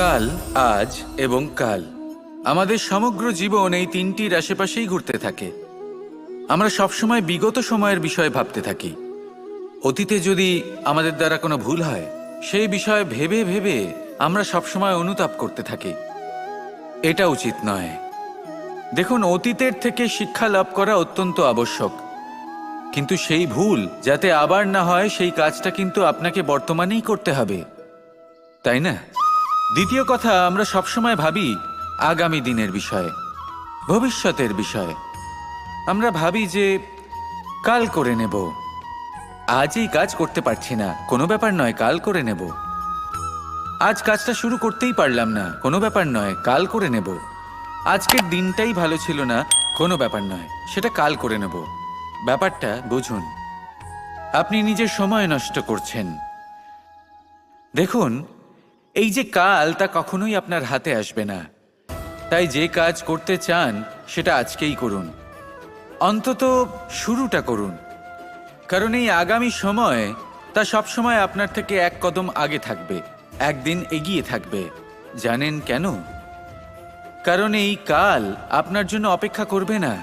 কাল, আজ এবং কাল। আমাদের সমগ্র জীবন এই তিনটির আশেপাশেই ঘুরতে থাকে। আমরা সবসময় বিগত সময়ের বিষয়ে ভাবতে থাকি। অতীতে যদি আমাদের দ্বারা কোনো ভুল হয়, সেই বিষয়ে ভেবে ভেবে আমরা সবসময় অনুতাপ করতে থাকি। এটা উচিত নয়। দেখুন, অতীতের থেকে শিক্ষা লাভ করা অত্যন্ত আবশ্যক, কিন্তু সেই ভুল যাতে আবার না হয় সেই কাজটা কিন্তু আপনাকে বর্তমানেই করতে হবে, তাই না? দ্বিতীয় কথা, আমরা সবসময় ভাবি আগামী দিনের বিষয়ে, ভবিষ্যতের বিষয়ে। আমরা ভাবি যে কাল করে নেব, আজ এই কাজ করতে পারছি না, কোনো ব্যাপার নয়, কাল করে নেব। আজ কাজটা শুরু করতেই পারলাম না, কোনো ব্যাপার নয়, কাল করে নেব। আজকের দিনটাই ভালো ছিল না, কোনো ব্যাপার নয়, সেটা কাল করে নেব। ব্যাপারটা বুঝুন, আপনি নিজের সময় নষ্ট করছেন। দেখুন, এই যে কাল, তা কখনোই আপনার হাতে আসবে না। তাই যে কাজ করতে চান সেটা আজকেই করুন, অন্তত শুরুটা করুন। কারণ এই আগামী সময়, তা সবসময় আপনার থেকে এক কদম আগে থাকবে, একদিন এগিয়ে থাকবে। জানেন কেন? কারণ এই কাল আপনার জন্য অপেক্ষা করবে না।